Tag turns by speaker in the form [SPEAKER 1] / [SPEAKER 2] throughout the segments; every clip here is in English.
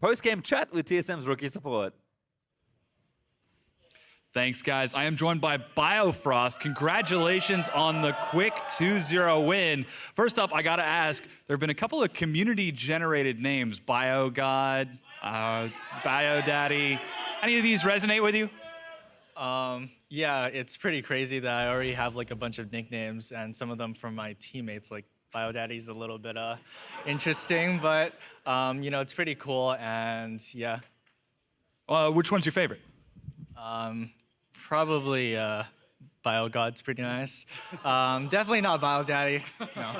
[SPEAKER 1] Post-game chat with TSM's rookie support.
[SPEAKER 2] Thanks, guys. I am joined by Biofrost. Congratulations on the quick 2-0 win. First up, I gotta ask, there have been a couple of community-generated names, BioGod, BioDaddy. Any of these resonate with you?
[SPEAKER 3] Yeah, it's pretty crazy that I already have like a bunch of nicknames, and some of them from my teammates. Like BioDaddy's a little bit interesting, but you know, it's pretty cool, and yeah.
[SPEAKER 2] Which one's your favorite?
[SPEAKER 3] Probably BioGod's pretty nice. Definitely not BioDaddy. No.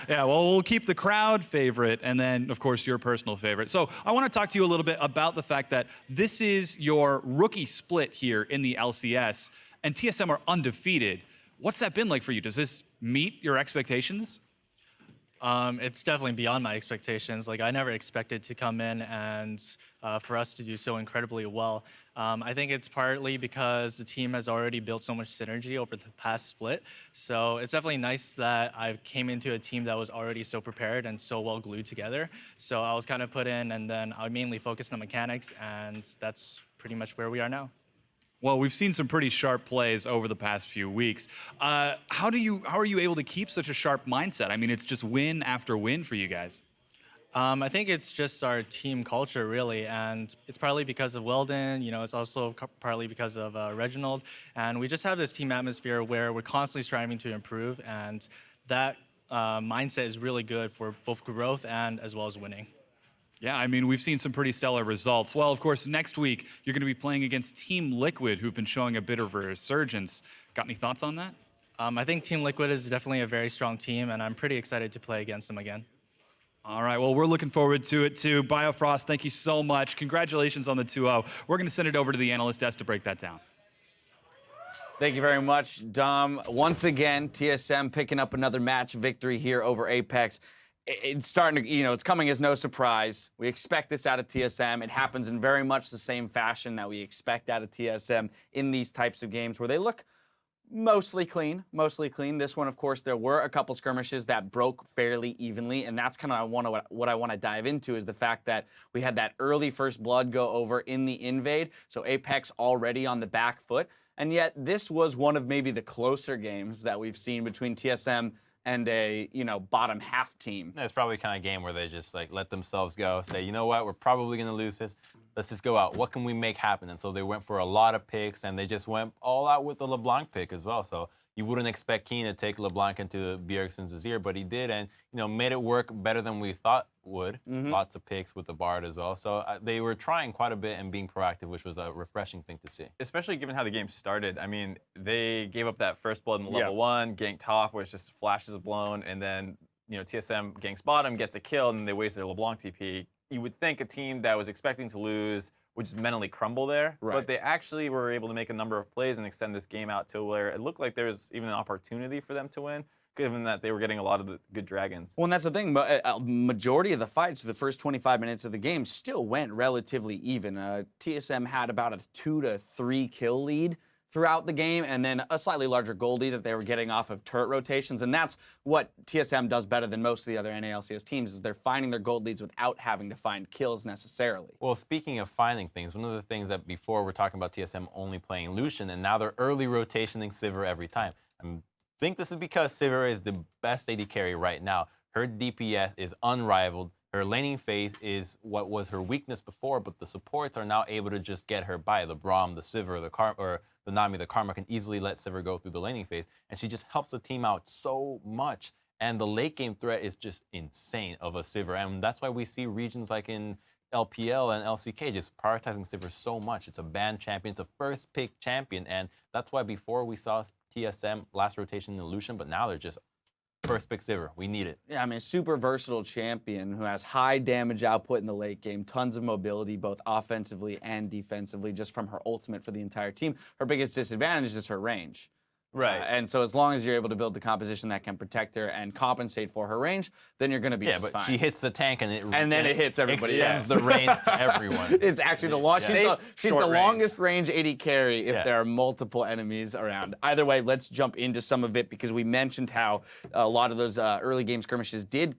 [SPEAKER 2] Yeah, well, we'll keep the crowd favorite and then, of course, your personal favorite. So I want to talk to you a little bit about the fact that this is your rookie split here in the LCS, and TSM are undefeated. What's that been like for you? Does this meet your expectations?
[SPEAKER 3] It's definitely beyond my expectations. Like, I never expected to come in and for us to do so incredibly well. I think it's partly because the team has already built so much synergy over the past split. So it's definitely nice that I came into a team that was already so prepared and so well glued together. So I was kind of put in, and then I mainly focused on mechanics, and that's pretty much where we are now.
[SPEAKER 2] Well, we've seen some pretty sharp plays over the past few weeks. How are you able to keep such a sharp mindset? I mean, it's just win after win for you guys.
[SPEAKER 3] I think it's just our team culture, really, and it's partly because of Weldon. You know, it's also partly because of Reginald, and we just have this team atmosphere where we're constantly striving to improve, and that mindset is really good for both growth and as well as winning.
[SPEAKER 2] Yeah, I mean, we've seen some pretty stellar results. Well, of course, next week, you're going to be playing against Team Liquid, who've been showing a bit of a resurgence. Got any thoughts on that?
[SPEAKER 3] I think Team Liquid is definitely a very strong team, and I'm pretty excited to play against them again.
[SPEAKER 2] All right, well, we're looking forward to it, too. Biofrost, thank you so much. Congratulations on the 2-0. We're going to send it over to the analyst desk to break that down.
[SPEAKER 4] Thank you very much, Dom. Once again, TSM picking up another match victory here over Apex. It's starting to, you know, it's coming as no surprise. We expect this out of TSM. It happens in very much the same fashion that we expect out of TSM in these types of games where they look mostly clean, This one, of course, there were a couple skirmishes that broke fairly evenly, and that's kind of what I want to dive into is the fact that we had that early first blood go over in the invade, so Apex already on the back foot, and yet this was one of maybe the closer games that we've seen between TSM and a, you know, bottom half team.
[SPEAKER 5] It's probably kind of game where they just like let themselves go, say, you know what, we're probably going to lose this. Let's just go out. What can we make happen? And so they went for a lot of picks, and they just went all out with the LeBlanc pick as well. So you wouldn't expect Keen to take LeBlanc into Bjergsen's ear, but he did, and you know, made it work better than we thought would. Lots of picks with the Bard as well. So they were trying quite a bit and being proactive, which was a refreshing thing to see.
[SPEAKER 6] Especially given how the game started. I mean, they gave up that first blood in level 1, gank top, where it's just flashes blown, and then, you know, TSM ganks bottom, gets a kill, and then they waste their LeBlanc TP. You would think a team that was expecting to lose would just mentally crumble there, but they actually were able to make a number of plays and extend this game out to where it looked like there was even an opportunity for them to win, given that they were getting a lot of the good dragons.
[SPEAKER 4] Well, and that's the thing, a majority of the fights, the first 25 minutes of the game, still went relatively even. TSM had about a 2 to 3 kill lead throughout the game, and then a slightly larger goldie that they were getting off of turret rotations, and that's what TSM does better than most of the other NALCS teams, is they're finding their gold leads without having to find kills necessarily.
[SPEAKER 5] Well, speaking of finding things, one of the things that before we're talking about TSM only playing Lucian, and now they're early rotationing Sivir every time. I think this is because Sivir is the best AD carry right now. Her DPS is unrivaled. Her laning phase is what was her weakness before, but the supports are now able to just get her by. The Braum, the Sivir, the Nami, the Karma can easily let Sivir go through the laning phase, and she just helps the team out so much. And the late game threat is just insane of a Sivir, and that's why we see regions like in LPL and LCK just prioritizing Sivir so much. It's a ban champion, it's a first pick champion, and that's why before we saw TSM last rotation in Lucian, but now they're just first pick Sivir. We need it.
[SPEAKER 4] Yeah, I mean, a super versatile champion who has high damage output in the late game, tons of mobility, both offensively and defensively, just from her ultimate for the entire team. Her biggest disadvantage is her range.
[SPEAKER 6] Right.
[SPEAKER 4] And so as long as you're able to build the composition that can protect her and compensate for her range, then you're going to be just fine.
[SPEAKER 5] Yeah, but she hits the tank and
[SPEAKER 4] it hits everybody.
[SPEAKER 5] Extends the range to everyone.
[SPEAKER 4] It's actually the long. She's the longest range AD carry if there are multiple enemies around. Either way, let's jump into some of it because we mentioned how a lot of those early game skirmishes did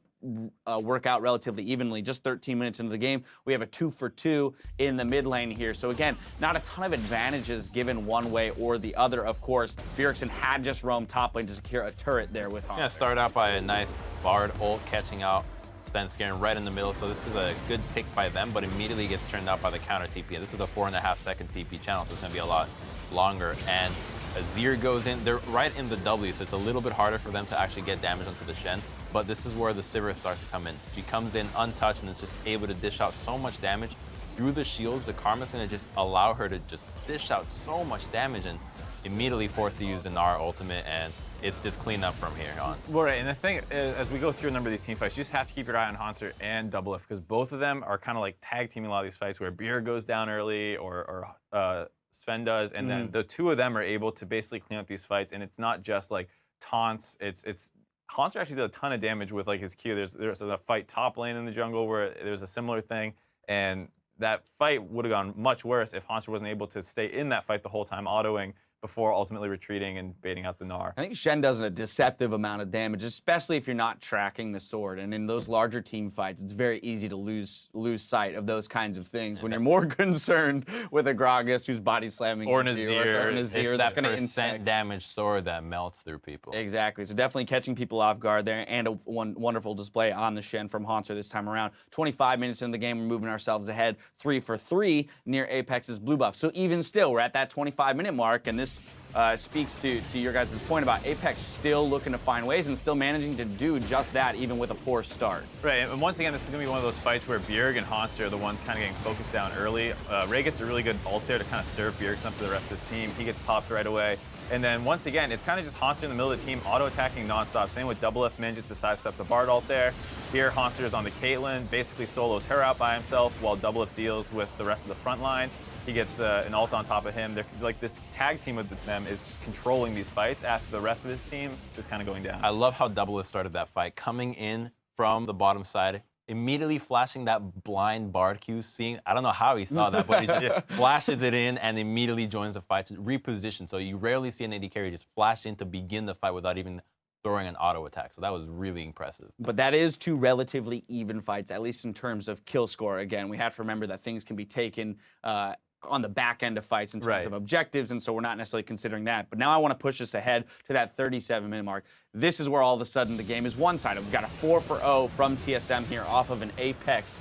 [SPEAKER 4] work out relatively evenly. Just 13 minutes into the game, we have a 2-for-2 in the mid lane here. So again, not a ton of advantages given one way or the other. Of course, Bjergsen had just roamed top lane to secure a turret there with
[SPEAKER 5] It's going to start out by a nice Bard ult catching out Svenskeren right in the middle. So this is a good pick by them, but immediately gets turned out by the counter TP. And this is a 4.5-second TP channel, so it's going to be a lot longer. And Azir goes in. They're right in the W, so it's a little bit harder for them to actually get damage onto the Shen. But this is where the Sivir starts to come in. She comes in untouched and is just able to dish out so much damage through the shields. The Karma's going to just allow her to just dish out so much damage and immediately forced to use the Nara ultimate, and it's just clean up from here on.
[SPEAKER 6] Well, right, and the thing is, as we go through a number of these team fights, you just have to keep your eye on Hanser and Doublelift, because both of them are kind of like tag teaming a lot of these fights where Bjerg goes down early or Sven does, and then the two of them are able to basically clean up these fights, and it's not just like taunts, it's Hanser actually did a ton of damage with like his Q. There's a fight top lane in the jungle where there's a similar thing, and that fight would have gone much worse if Hanser wasn't able to stay in that fight the whole time, autoing before ultimately retreating and baiting out the Gnar.
[SPEAKER 4] I think Shen does a deceptive amount of damage, especially if you're not tracking the sword. And in those larger team fights, it's very easy to lose sight of those kinds of things when you're more concerned with a Gragas who's body slamming
[SPEAKER 6] Or an
[SPEAKER 4] into you,
[SPEAKER 6] Azir.
[SPEAKER 4] or an
[SPEAKER 5] It's
[SPEAKER 4] Azir
[SPEAKER 5] that
[SPEAKER 4] that's going to
[SPEAKER 5] percent damage sword that melts through people.
[SPEAKER 4] Exactly. So definitely catching people off guard there, and a wonderful display on the Shen from Hanser this time around. 25 minutes into the game, we're moving ourselves ahead 3-for-3 near Apex's blue buff. So even still, we're at that 25-minute mark, and this speaks to your guys' point about Apex still looking to find ways and still managing to do just that, even with a poor start.
[SPEAKER 6] Right, and once again, this is going to be one of those fights where Bjerg and Hanser are the ones kind of getting focused down early. Ray gets a really good ult there to kind of serve Bjerg up to the rest of his team. He gets popped right away. And then once again, it's kind of just Hanser in the middle of the team, auto-attacking nonstop. Same with Doublelift Min just to sidestep the Bard ult there. Here, Hanser is on the Caitlyn, basically solos her out by himself while Doublelift deals with the rest of the front line. He gets an ult on top of him. They're, like, this tag team with them is just controlling these fights after the rest of his team is kind of going down.
[SPEAKER 5] I love how Doublelift started that fight, coming in from the bottom side, immediately flashing that blind Bard Q, seeing, I don't know how he saw that, but he just flashes it in and immediately joins the fight to reposition. So you rarely see an AD carry just flash in to begin the fight without even throwing an auto attack. So that was really impressive.
[SPEAKER 4] But that is two relatively even fights, at least in terms of kill score. Again, we have to remember that things can be taken on the back end of fights in terms of objectives, and so we're not necessarily considering that. But now I want to push us ahead to that 37-minute mark. This is where all of a sudden the game is one-sided. We've got a 4-for-0 from TSM here off of an Apex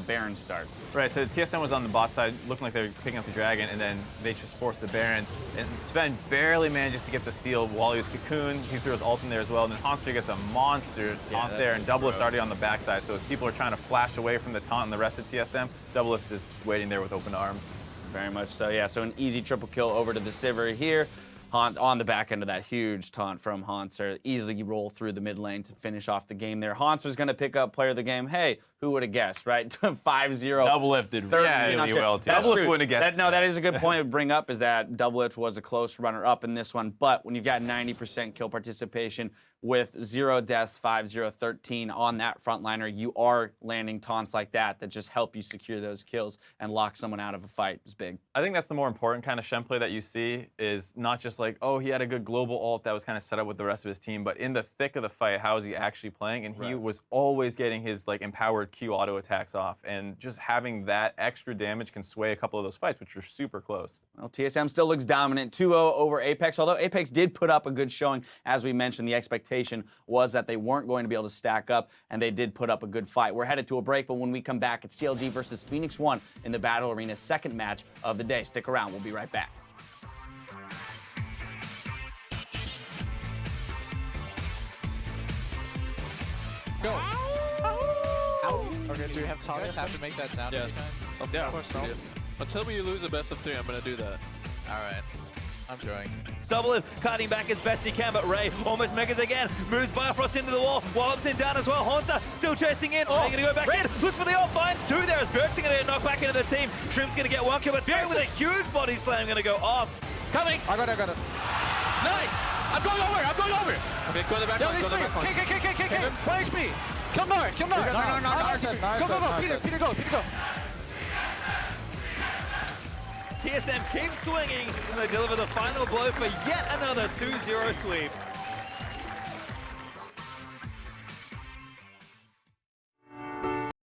[SPEAKER 4] Baron start.
[SPEAKER 6] Right, so TSM was on the bot side, looking like they were picking up the Dragon, and then they just forced the Baron. And Sven barely manages to get the steal while he was Cocoon. He threw his ult in there as well, and then Hanser gets a monster taunt there, and Doublelift's already on the backside. So if people are trying to flash away from the taunt and the rest of TSM, Doublelift is just waiting there with open arms.
[SPEAKER 4] Very much so, yeah. So an easy triple kill over to the Sivir here. On the back end of that huge taunt from Hanser. Easily roll through the mid lane to finish off the game there. Hanser's going to pick up player of the game. Hey, who would have guessed, right? 5-0.
[SPEAKER 5] Doublelift did really well, too.
[SPEAKER 6] Doublelift wouldn't have guessed.
[SPEAKER 4] No, that is a good point to bring up, is that Doublelift was a close runner-up in this one. But when you've got 90% kill participation with 0 deaths, 5-0-13 on that frontliner, you are landing taunts like that just help you secure those kills and lock someone out of a fight. It's big.
[SPEAKER 6] I think that's the more important kind of Shen play that you see, is not just like, oh, he had a good global ult that was kind of set up with the rest of his team, but in the thick of the fight, how is he actually playing? And he was always getting his like empowered Q auto attacks off, and just having that extra damage can sway a couple of those fights, which were super close.
[SPEAKER 4] Well, TSM still looks dominant, 2-0 over Apex, although Apex did put up a good showing. As we mentioned, the expectation was that they weren't going to be able to stack up, and they did put up a good fight. We're headed to a break, but when we come back, it's CLG versus Phoenix 1 in the Battle Arena's second match of the day. Stick around, we'll be right back.
[SPEAKER 7] Go. Okay, do you have Talia? Have to make that sound?
[SPEAKER 8] Yes.
[SPEAKER 7] Of course not.
[SPEAKER 8] Until we lose the best of 3, I'm going to do that.
[SPEAKER 7] Alright. I'm joining.
[SPEAKER 1] Doublelift cutting back as best he can, but Ray almost megas again. Moves Bifrost into the wall. Wallops in down as well. Hanser still chasing in. Ray gonna go back in. Looks for the ult. Finds 2 there as Bjergsen gonna get knocked back into the team. Shrimp's gonna get 1 kill, but Bjergsen with a huge body slam gonna go off.
[SPEAKER 7] Coming! I got it. Nice! I'm going over!
[SPEAKER 8] Okay, go to the back line, go to the back line.
[SPEAKER 7] K! 1 HP! Kill Gnar! No. Go! Peter, go!
[SPEAKER 1] TSM keeps swinging, and they deliver the final blow for yet another 2-0 sweep.